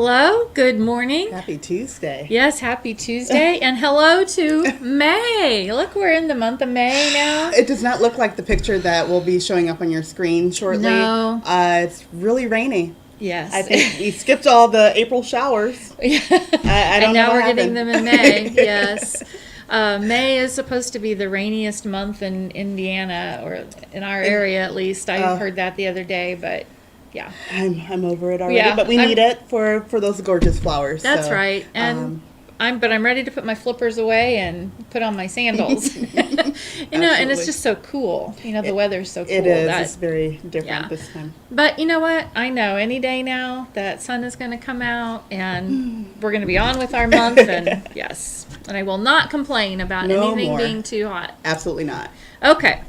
Hello, good morning. Happy Tuesday. Yes, happy Tuesday. And hello to May. Look, we're in the month of May now. It does not look like the picture that will be showing up on your screen shortly. No. It's really rainy. Yes. I think we skipped all the April showers. I don't and now know we're what getting happened. them in May. Yes. May is supposed to be the rainiest month in Indiana, or in our area at least. I heard that the other day, but yeah. I'm over it already, Yeah, but we need it for those gorgeous flowers. That's so, right. And I'm ready to put my flippers away and put on my sandals. And it's just so cool. The weather's so cool. It is. It's very different this time. But you know what? I know any day now that sun is going to come out and we're going to be on with our month. And yes, and I will not complain about anything being too hot. Absolutely not. Okay.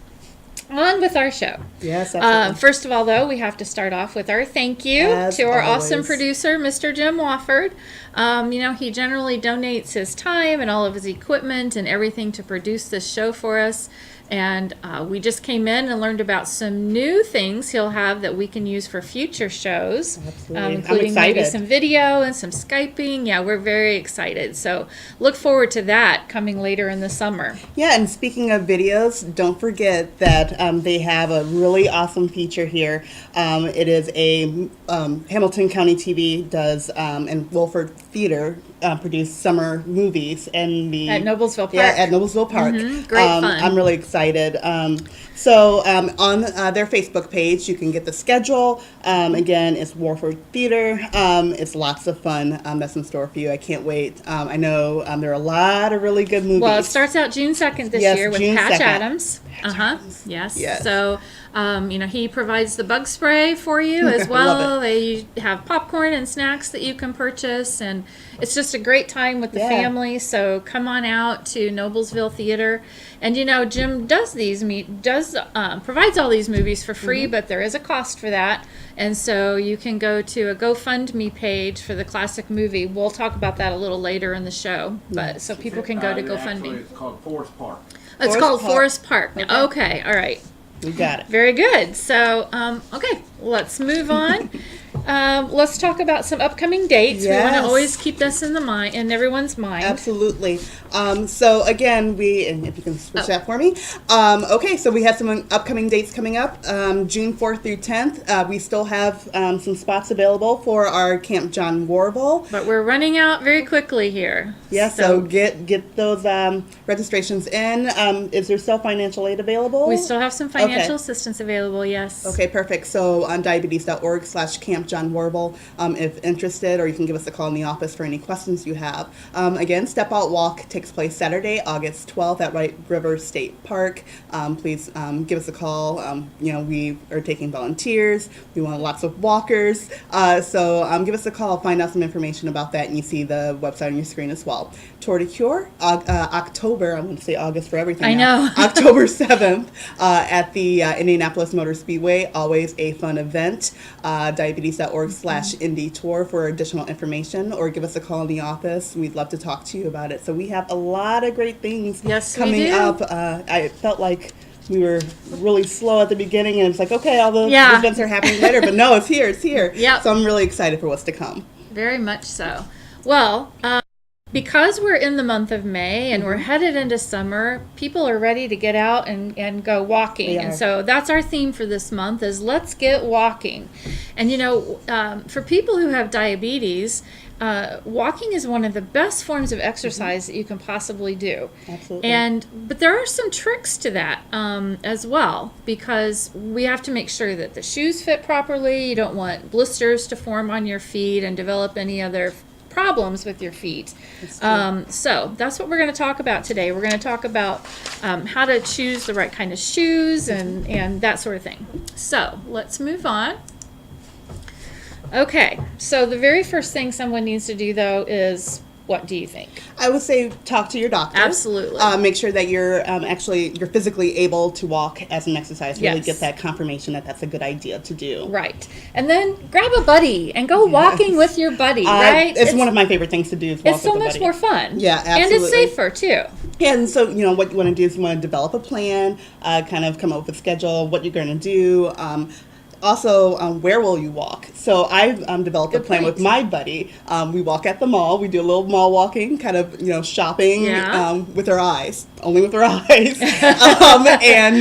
On with our show. Yes, absolutely. First of all, though, we have to start off with our thank you to our awesome producer, Mr. Jim Wofford. He generally donates his time and all of his equipment and everything to produce this show for us. And we just came in and learned about some new things he'll have that we can use for future shows. Absolutely. Including maybe some video and some Skyping. Yeah, we're very excited. So look forward to that coming later in the summer. Yeah, and speaking of videos, don't forget that they have a really awesome feature here. It is a Hamilton County TV does and Wolford Theater produce summer movies and at Noblesville Park. Yeah, at Noblesville Park. Great fun. I'm really excited. So on their Facebook page, you can get the schedule. Again, it's Wolford Theater. It's lots of fun. That's in store for you. I can't wait. I know there are a lot of really good movies. Well, it starts out June 2nd this year with June Patch 2nd. Adams. Yes. So, he provides the bug spray for you as I well. love it. They have popcorn and snacks that you can purchase, and it's just a great time with the family. So come on out to Noblesville Theater. And Jim does provides all these movies for free, but there is a cost for that. And so you can go to a GoFundMe page for the classic movie. We'll talk about that a little later in the show, but so people can go to GoFundMe. Actually, it's called Forest Park. It's called Forest Park. Okay, all right. We got it. Very good. So, okay, let's move on. Let's talk about some upcoming dates. Yes. We want to always keep this in everyone's mind. Absolutely. So again, and if you can switch that for me. Okay, so we have some upcoming dates coming up. June 4th through 10th. We still have some spots available for our Camp John Warble. But we're running out very quickly here. Yeah, so get those registrations in. Is there still financial aid available? We still have some financial assistance available, yes. Okay, perfect. So on diabetes.org/Camp John Warble, if interested, or you can give us a call in the office for any questions you have. Again, Step Out Walk takes place Saturday, August 12th at White River State Park. Please give us a call. We are taking volunteers. We want lots of walkers. So give us a call, find out some information about that, and you see the website on your screen as well. Tour de Cure, October, I'm going to say August for everything. I know. know. October 7th at the Indianapolis Motor Speedway. Always a fun event. Diabetes.org/Indy Tour for additional information, or give us a call in the office. We'd love to talk to you about it. So we have a lot of great things coming up. I felt like we were really slow at the beginning, and it's like, okay, all the events are happening later, but no, it's here. Yep. So I'm really excited for what's to come. Very much so. Well, because we're in the month of May and we're headed into summer, people are ready to get out and go walking. And so that's our theme for this month is let's get walking. And for people who have diabetes, walking is one of the best forms of exercise that you can possibly do. Absolutely. But there are some tricks to that as well, because we have to make sure that the shoes fit properly. You don't want blisters to form on your feet and develop any other problems with your feet. So that's what we're going to talk about today. We're going to talk about how to choose the right kind of shoes and that sort of thing. So let's move on. Okay, so the very first thing someone needs to do, though, is what do you think? I would say talk to your doctor. Absolutely. Make sure that you're you're physically able to walk as an exercise. Really Yes. get that confirmation that that's a good idea to do. Right. And then grab a buddy and go walking with your buddy, right? It's one of my favorite things to do is walk It's so with a much buddy. more fun. Yeah, And it's absolutely. safer, too. And so, what you want to do is you want to develop a plan, kind of come up with a schedule, what you're going to do. Also, where will you walk? So I've developed a Good plan point. with my buddy. We walk at the mall. We do a little mall walking, kind of, shopping Yeah. with our eyes, only with our eyes. In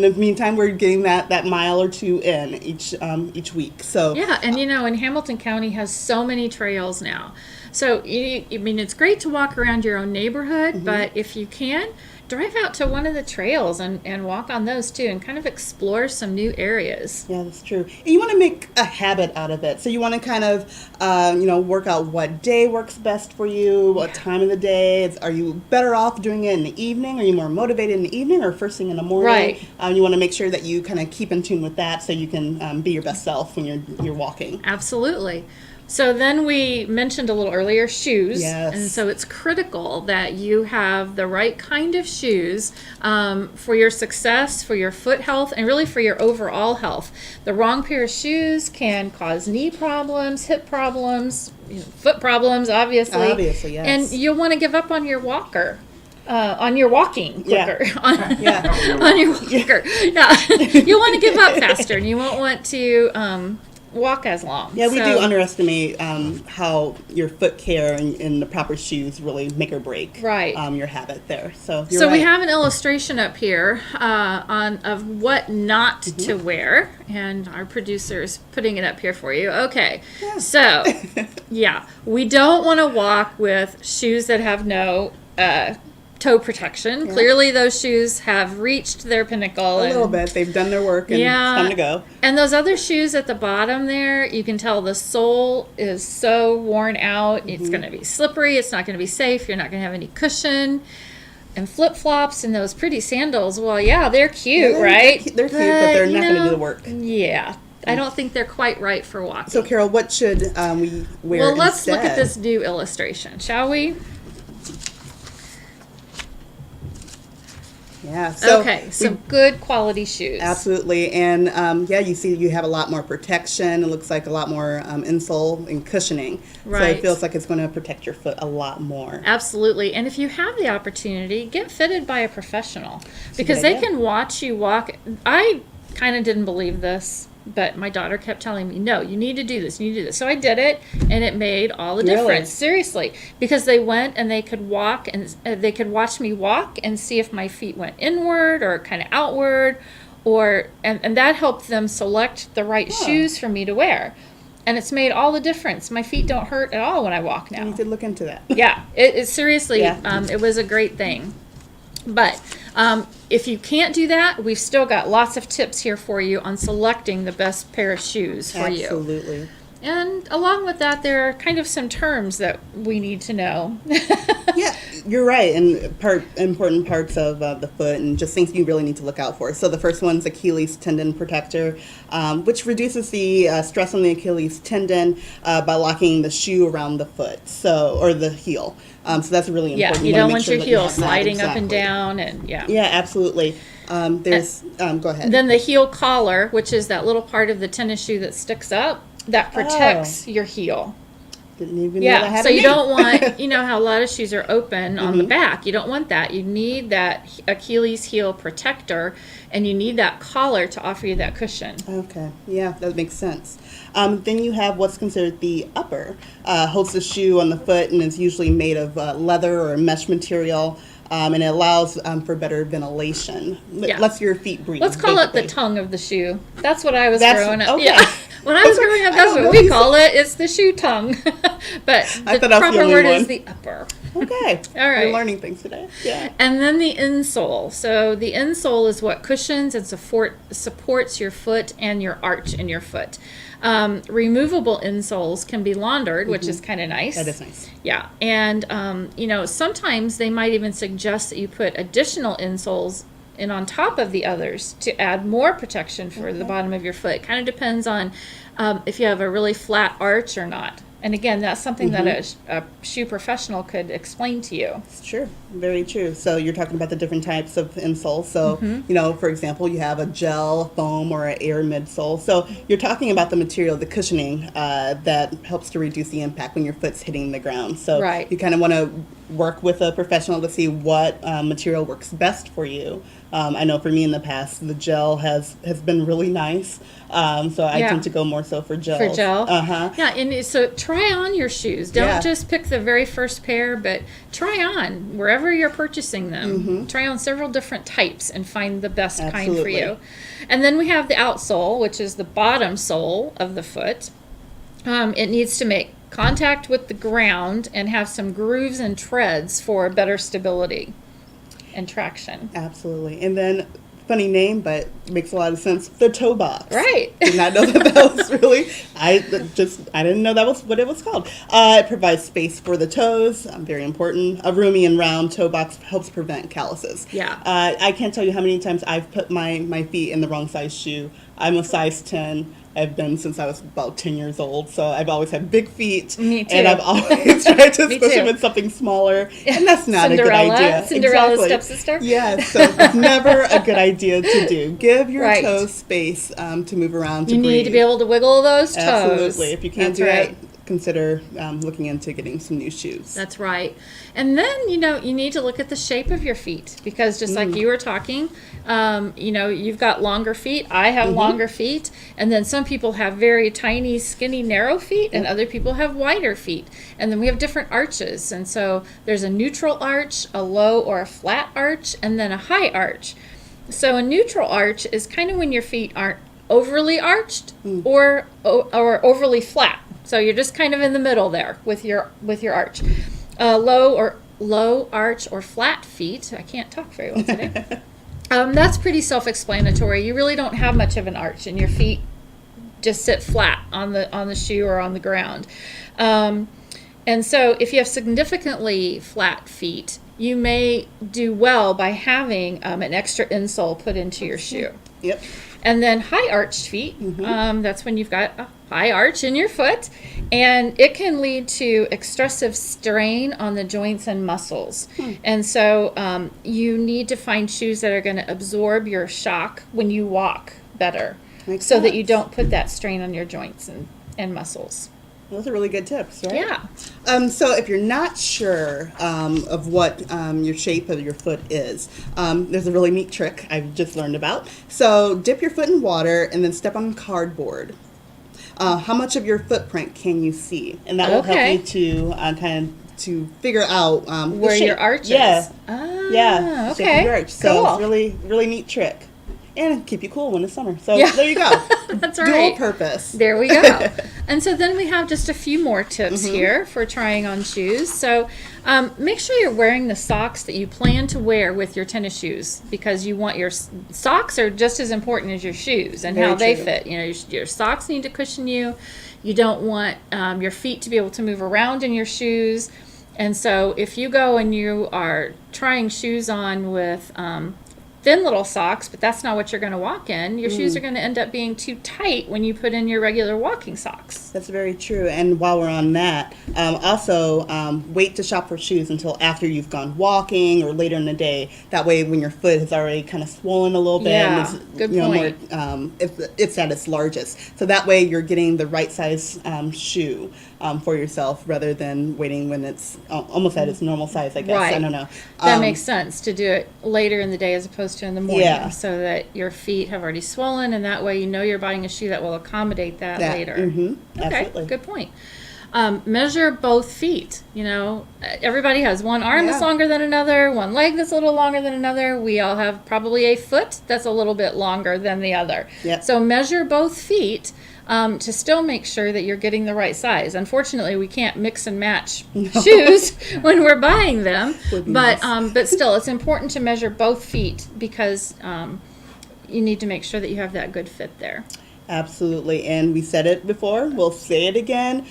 the meantime, we're getting that mile or two in each week. So Yeah, and and Hamilton County has so many trails now. So, I mean, it's great to walk around your own neighborhood, but if you can, drive out to one of the trails and walk on those too and kind of explore some new areas. yeah, that's true. And you want to make a habit out of it. So you want to kind of, work out what day works best for you, what time of the day. Are you better off doing it in the evening? Are you more motivated in the evening or first thing in the morning? Right. You want to make sure that you kind of keep in tune with that so you can be your best self when you're walking. Absolutely. So then we mentioned a little earlier shoes. Yes. And so it's critical that you have the right kind of shoes for your success, for your foot health, and really for your overall health. The wrong pair of shoes can cause knee problems, hip problems, foot problems, obviously. Obviously, yes. And you'll want to give up on your walker. On your walking quicker. Yeah. On Yeah. your walker. Yeah. You'll want to give up faster, and you won't want to walk as long. Yeah, we So- do underestimate how your foot care and the proper shoes really make or break Right. Your habit there. So you're So we right. have an illustration up here of what not to wear, and our producer is putting it up here for you. Okay, so yeah, we don't want to walk with shoes that have no toe protection. Clearly, those shoes have reached their pinnacle. A little bit. They've done their work and Yeah. it's time to go. And those other shoes at the bottom there, you can tell the sole is so worn out. It's going to be slippery. It's not going to be safe. You're not going to have any cushion. And flip-flops and those pretty sandals, well, yeah, they're cute, Yeah, right? they're cute, but they're not gonna do the work. Yeah. I don't think they're quite right for walking. So, Carol, what should we wear well, let's look at instead? this new illustration, shall we? Yeah. So Okay, some good quality shoes. absolutely. And you see you have a lot more protection. It looks like a lot more insole and cushioning. So Right. it feels like it's going to protect your foot a lot more. Absolutely. And if you have the opportunity, get fitted by a professional because good they idea. can watch you walk. I kind of didn't believe this, but my daughter kept telling me, no, you need to do this, you need to do this. So I did it, and it made all the Really? difference. Seriously. Because they went and they could walk, and they could watch me walk and see if my feet went inward or kind of outward, and that helped them select the right shoes for me to wear. And it's made all the difference. My feet don't hurt at all when I walk You now. need to look into that. Yeah, it seriously, Yeah. it was a great thing. But if you can't do that, we've still got lots of tips here for you on selecting the best pair of shoes for you. Absolutely. And along with that, there are kind of some terms that we need to know. Yeah, you're right. And important parts of the foot and just things you really need to look out for. So the first one's Achilles tendon protector, which reduces the stress on the Achilles tendon by locking the shoe around the foot, or the heel. So that's really Yeah, important. you wanna don't make want sure your that you heel have that. sliding up and Exactly. down, and yeah. Yeah, absolutely. Go ahead. Then the heel collar, which is that little part of the tennis shoe that sticks up, that protects your heel. Didn't even know that Yeah, had so a you name. don't want, how a lot of shoes are open on the back. You don't want that. You need that Achilles heel protector, and you need that collar to offer you that cushion. Okay, yeah, that makes sense. Then you have what's considered the upper. Holds the shoe on the foot and is usually made of leather or mesh material, and it allows for better ventilation. Yeah. Lets your feet breathe. Let's call it the basically. tongue of the shoe. That's what I was That's- growing up. okay. Yeah. When I was growing up, I that's don't what know. we call it. It's the shoe tongue. But I the thought I was the proper only word one. is the upper. Okay. All right. We're learning things today. Yeah. And then the insole. So the insole is what cushions and supports your foot and your arch in your foot. Removable insoles can be laundered, which is kind of nice. That is nice. Yeah. And, sometimes they might even suggest that you put additional insoles in on top of the others to add more protection for the bottom of your foot. It kind of depends on if you have a really flat arch or not. And again, that's something that a shoe professional could explain to you. Sure, very true. So you're talking about the different types of insoles. So, you know, for example, you have a gel, foam, or an air midsole. So you're talking about the material, the cushioning that helps to reduce the impact when your foot's hitting the ground. So Right. you kind of want to work with a professional to see what material works best for you. I know for me in the past, the gel has been really nice. So I Yeah. tend to go more so for gel. For gel? Uh-huh. Yeah, and so try on your shoes. Don't Yeah. just pick the very first pair, but try on wherever you're purchasing them. Try on several different types and find the best kind for Absolutely. you. And then we have the outsole, which is the bottom sole of the foot. It needs to make contact with the ground and have some grooves and treads for better stability and traction. Absolutely. And then, funny name, but makes a lot of sense, the toe box. Right. Did not know that was really, I didn't know that was what it was called. It provides space for the toes, very important. A roomy and round toe box helps prevent calluses. Yeah. I can't tell you how many times I've put my feet in the wrong size shoe. I'm a size 10. I've been since I was about 10 years old, so I've always had big feet. Me too. And I've always tried to Me push too. them in something smaller, and that's not a good Cinderella? idea. Cinderella's Exactly. stepsister? Yes, so it's never a good idea to do. Give your Right. toes space to move around, to You breathe. need to be able to wiggle those toes. Absolutely. If you can't That's do right. it, consider looking into getting some new shoes. That's right. And then, you know, you need to look at the shape of your feet because just like you were talking, you know, you've got longer feet. I have longer feet. And then some people have very tiny, skinny, narrow feet and other people have wider feet. And then we have different arches. And so there's a neutral arch, a low or a flat arch, and then a high arch. So a neutral arch is kind of when your feet aren't overly arched or overly flat. So you're just kind of in the middle there with your arch. Low arch or flat feet. I can't talk very well today. That's pretty self-explanatory. You really don't have much of an arch, and your feet just sit flat on the shoe or on the ground. And so if you have significantly flat feet, you may do well by having an extra insole put into your shoe. Yep. And then high arched feet, that's when you've got a high arch in your foot, and it can lead to excessive strain on the joints and muscles. And so you need to find shoes that are going to absorb your shock when you walk better, Makes so that you sense. don't put that strain on your joints and muscles. Those are really good tips, right? Yeah. So if you're not sure of what your shape of your foot is, there's a really neat trick I've just learned about. So dip your foot in water and then step on cardboard. How much of your footprint can you see? And that will Okay. help you to to figure out the Where shape. your arch is. Yeah. Ah, Yeah. Shape of okay. your arch. So Cool. it's really neat trick. And keep you cool when it's summer. So Yeah. there you go. That's Dual right. purpose. There we go. And so then we have just a few more tips here for trying on shoes. So make sure you're wearing the socks that you plan to wear with your tennis shoes, because you want your socks are just as important as your shoes and Very how they true. fit. You know, your socks need to cushion you. You don't want your feet to be able to move around in your shoes. And so if you go and you are trying shoes on with thin little socks, but that's not what you're going to walk in, your shoes are going to end up being too tight when you put in your regular walking socks. That's very true. And while we're on that, also wait to shop for shoes until after you've gone walking or later in the day. That way, when your foot has already kind of swollen a little bit, Yeah, and it's, good you know, point. more, it's at its largest. So that way, you're getting the right size shoe for yourself rather than waiting when it's almost at its normal size. I guess I Right. don't know. That makes sense to do it later in the day as opposed to in the morning, Yeah. so that your feet have already swollen, and that way you know you're buying a shoe that will accommodate that later. Okay, Absolutely. good point. Measure both feet. You know, everybody has one arm that's Yeah. longer than another, one leg that's a little longer than another. We all have probably a foot that's a little bit longer than the other. Yep. So measure both feet to still make sure that you're getting the right size. Unfortunately, we can't mix and match shoes when we're buying them, Would be but nice. but still, it's important to measure both feet because you need to make sure that you have that good fit there. Absolutely. And we said it before, we'll say it again.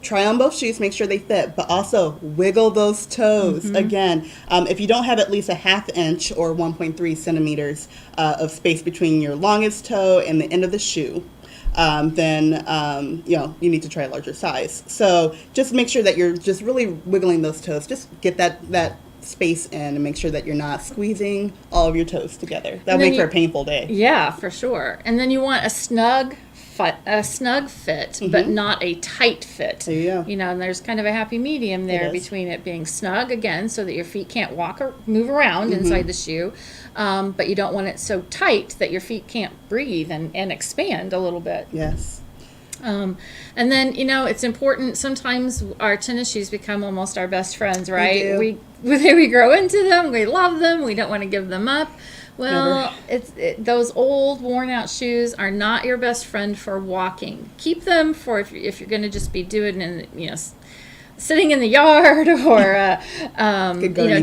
Try on both shoes, make sure they fit, but also wiggle those toes. Again, if you don't have at least a 1/2 inch or 1.3 centimeters of space between your longest toe and the end of the shoe, then you need to try a larger size. So just make sure that you're just really wiggling those toes. Just get that space in and make sure that you're not squeezing all of your toes together. That'll make for a painful day. Yeah, for sure. And then you want a snug fit, but not a tight fit. There you go. And there's kind of a happy medium there between it being snug, again, so that your feet can't walk or move around inside the shoe, but you don't want it so tight that your feet can't breathe and expand a little bit. Yes. And then, it's important. Sometimes our tennis shoes become almost our best friends, right? We grow into them. We love them. We don't want to give them up. Well, those old, worn-out shoes are not your best friend for walking. Keep them for if you're going to just be doing sitting in the yard or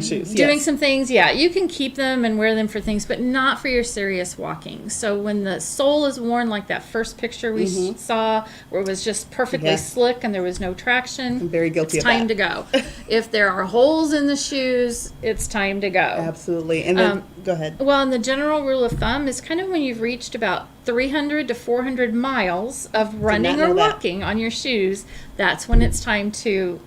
shoes. Doing some things. Yeah, you can keep them and wear them for things, but not for your serious walking. So when the sole is worn, like that first picture we saw, where it was just perfectly slick and there was no traction, I'm very guilty of that. It's time to go. If there are holes in the shoes, it's time to go. Absolutely. And then go ahead. Well, and the general rule of thumb is kind of when you've reached about 300 to 400 miles of running or walking on your shoes, that's when it's time to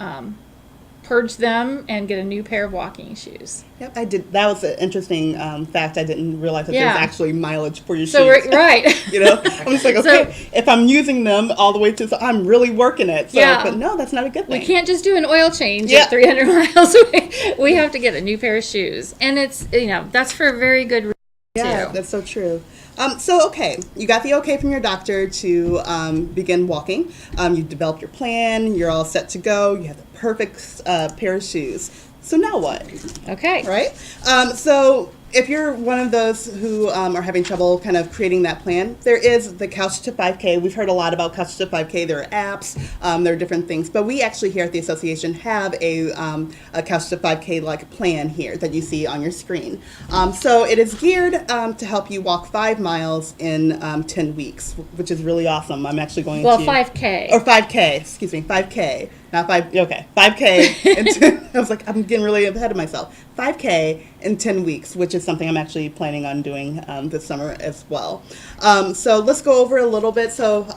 purge them and get a new pair of walking shoes. Yep, I did. That was an interesting fact. I didn't realize that there's actually mileage for your shoes. Right. I'm just like, okay, if I'm using them all the way to, I'm really working it. So, but no, that's not a good thing. We can't just do an oil change at 300 miles away. We have to get a new pair of shoes. And it's, that's for a very good reason, too. That's so true. You got the okay from your doctor to begin walking. You've developed your plan. You're all set to go. You have the perfect pair of shoes. So now what? Okay. Right? So if you're one of those who are having trouble kind of creating that plan, there is the Couch to 5K. We've heard a lot about Couch to 5K. There are apps, there are different things. But we actually here at the association have a Couch to 5K like plan here that you see on your screen. So it is geared to help you walk 5 miles in 10 weeks, which is really awesome. I'm actually going to... 5K. Or 5K, excuse me, 5K. Not 5, okay, 5K. I was like, I'm getting really ahead of myself. 5K in 10 weeks, which is something I'm actually planning on doing this summer as well. So let's go over a little bit. So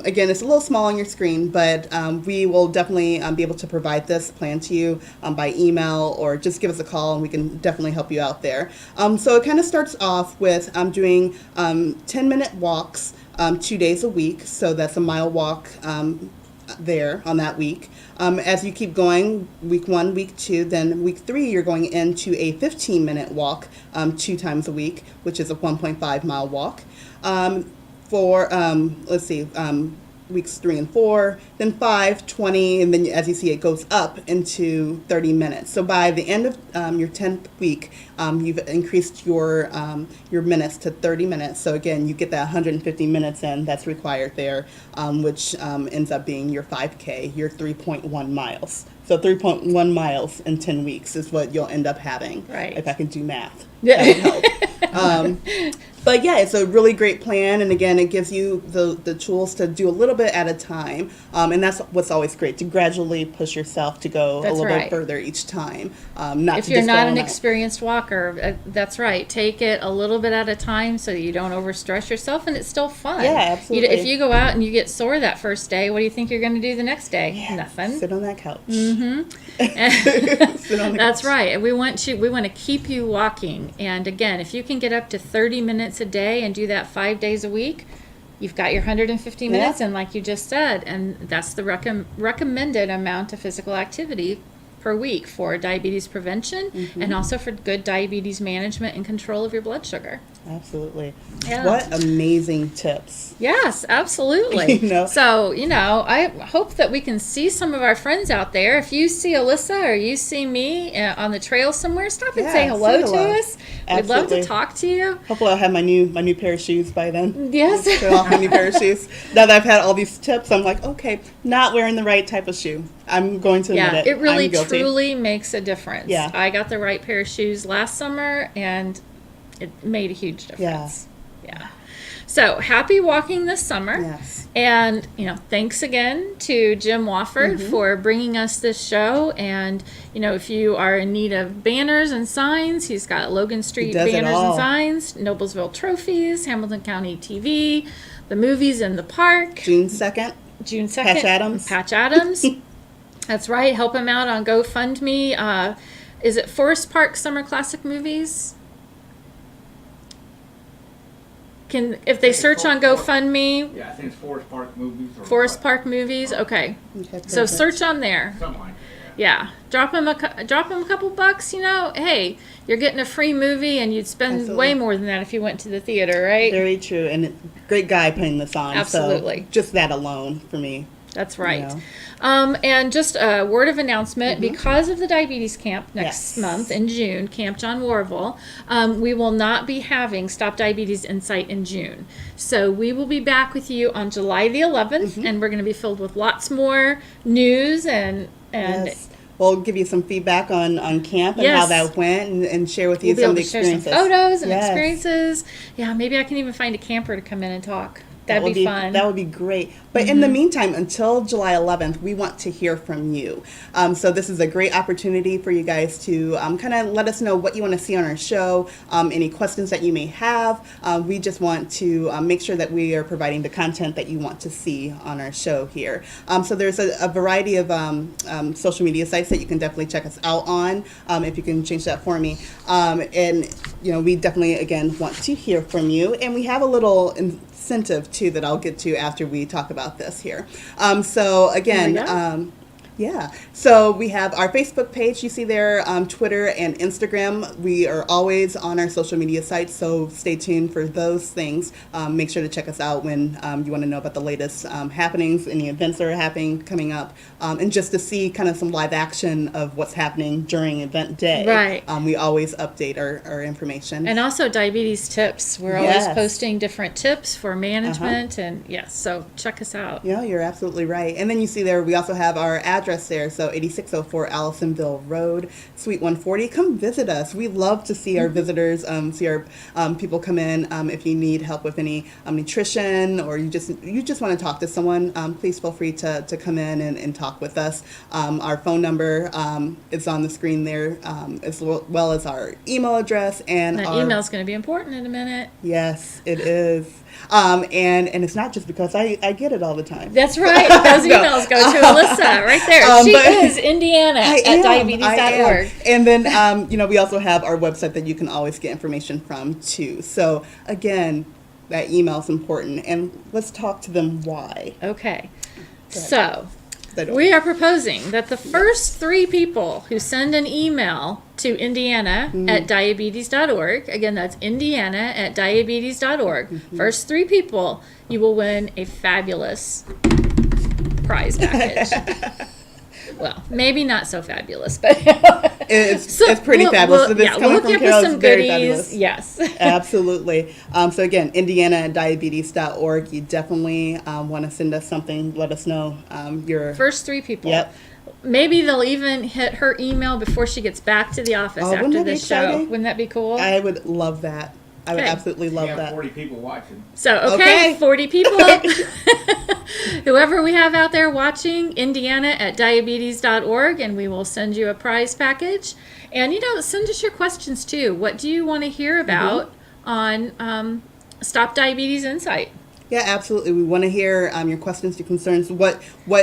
again, it's a little small on your screen, but we will definitely be able to provide this plan to you by email or just give us a call and we can definitely help you out there. So it kind of starts off with doing 10-minute walks 2 days a week. So that's a mile walk there on that week. As you keep going, week 1, week 2, then week 3, you're going into a 15-minute walk 2 times a week, which is a 1.5 mile walk. Weeks 3 and 4, then 5, 20, and then as you see, it goes up into 30 minutes. So by the end of your 10th week, you've increased your minutes to 30 minutes. So again, you get that 150 minutes in that's required there, which ends up being your 5K, your 3.1 miles. So 3.1 miles in 10 weeks is what you'll end up having. Right. If I can do math, that would help. But yeah, it's a really great plan, and again, it gives you the tools to do a little bit at a time, and that's what's always great, to gradually push yourself to go a little bit further each time. If you're not an experienced walker, that's right. Take it a little bit at a time so that you don't overstress yourself, and it's still fun. Yeah, absolutely. If you go out and you get sore that first day, what do you think you're going to do the next day? Yeah, nothing. Sit on that couch. Mm-hmm. Sit on the That's couch. right. We want to keep you walking, and again, if you can get up to 30 minutes a day and do that 5 days a week, you've got your 150 minutes in, like you just said, and that's the recommended amount of physical activity per week for diabetes prevention and also for good diabetes management and control of your blood sugar. Absolutely. Yeah. What amazing tips. Yes, absolutely. So, I hope that we can see some of our friends out there. If you see Alyssa or you see me on the trail somewhere, stop and say hello to us. Absolutely. We'd love to talk to you. Hopefully I'll have my new pair of shoes by then. Yes. Show off my new pair of shoes. Now that I've had all these tips, I'm like, okay, not wearing the right type of shoe. I'm going to admit it. It really I'm guilty. truly makes a difference. Yeah. I got the right pair of shoes last summer, and it made a huge difference. Yeah. So happy walking this summer. Yes. And, thanks again to Jim Wofford for bringing us this show. And, if you are in need of banners and signs, he's got Logan Street banners and signs, Noblesville trophies, Hamilton County TV, the movies in the park. June 2nd. June 2nd. Patch Adams. Patch Adams. That's right. Help him out on GoFundMe. Is it Forest Park Summer Classic Movies? If they search on GoFundMe? Yeah, I think it's Forest Park Movies. Forest Park Movies. Okay. So search on there. Something like that. Yeah, drop him a couple bucks. Hey, you're getting a free movie, and you'd spend Absolutely. way more than that if you went to the theater, right? Very true, and great guy putting this on. Absolutely. So just that alone for me. That's right. You And just a word of announcement, because of the diabetes camp next Yes. month in June, Camp John Warville, we will not be having Stop Diabetes Insight in June. So we will be back with you on July the 11th, and we're going to be filled with lots more news and Yes. We'll give you some feedback on camp and how that went and share with you we'll some of be the able to share some experiences. photos and Yes. experiences. Yeah, maybe I can even find a camper to come in and talk. That'd would be fun. That would be great. But in the meantime, until July 11th, we want to hear from you. So this is a great opportunity for you guys to kind of let us know what you want to see on our show, any questions that you may have. We just want to make sure that we are providing the content that you want to see on our show here. So there's a variety of social media sites that you can definitely check us out on, if you can change that for me. And, we definitely, again, want to hear from you. And we have a little incentive too that I'll get to after we talk about this here. So again, so we have our Facebook page, you see there, Twitter and Instagram. We are always on our social media sites, so stay tuned for those things. Make sure to check us out when you want to know about the latest happenings, any events that are happening, coming up, and just to see kind of some live action of what's happening during event day. Right. We always update our information. And also diabetes tips. We're always posting different tips for management, and so check us out. Yeah, you're absolutely right. And then you see there, we also have our address there, so 8604 Allisonville Road, Suite 140. Come visit us. We love to see our visitors, see our people come in. If you need help with any nutrition, or you just want to talk to someone, please feel free to come in and talk with us. Our phone number is on the screen there, as well as our email address. And that email is going to be important in a minute. Yes, it is. And it's not just because I get it all the time. That's right. Those emails go to Alyssa right there. She is Indiana at diabetes.org. And then, we also have our website that you can always get information from too. So again, that email is important. And let's talk to them why. Okay. So we are proposing that the first 3 people who send an email to Indiana at diabetes.org, again, that's Indiana at diabetes.org, first 3 people, you will win a fabulous prize package. Well, maybe not so fabulous, but it's pretty fabulous. We'll hook you up with some goodies. Yes, absolutely. So again, Indiana at diabetes.org. You definitely want to send us something. Let us know your first 3 people. Yep. Maybe they'll even hit her email before she gets back to the office after this show. Wouldn't that be cool? I would love that. I would absolutely love that. 40 people watching. So, 40 people. Whoever we have out there watching, Indiana at diabetes.org, and we will send you a prize package. And, send us your questions, too. What do you want to hear about on Stop Diabetes Insight? Yeah, absolutely. We want to hear your questions, your concerns, what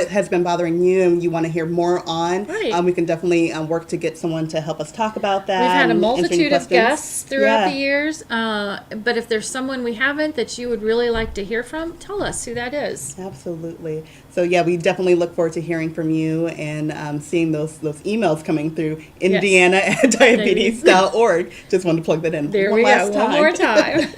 has been bothering you and you want to hear more on. Right. We can definitely work to get someone to help us talk about that. We've had a multitude of guests throughout the years, but if there's someone we haven't that you would really like to hear from, tell us who that is. Absolutely. So, we definitely look forward to hearing from you and seeing those emails coming through. Indiana at diabetes.org. Just wanted to plug that in there we go. One more time.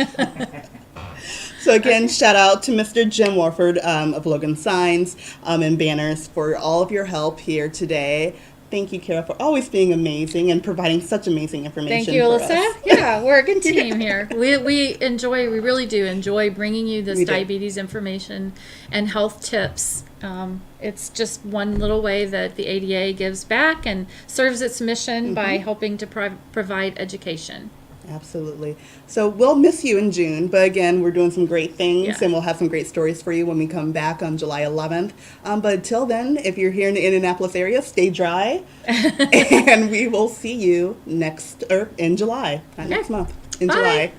So again, shout out to Mr. Jim Warford of Logan Signs and Banners for all of your help here today. Thank you, Kara, for always being amazing and providing such amazing information. Thank you, Alyssa. Yeah, we're a good team here. We really do enjoy bringing you this diabetes information and health tips. It's just one little way that the ADA gives back and serves its mission by helping to provide education. Absolutely. So we'll miss you in June, but again, we're doing some great things and we'll have some great stories for you when we come back on July 11th. But until then, if you're here in the Indianapolis area, stay dry and we will see you in July, not next month, in July.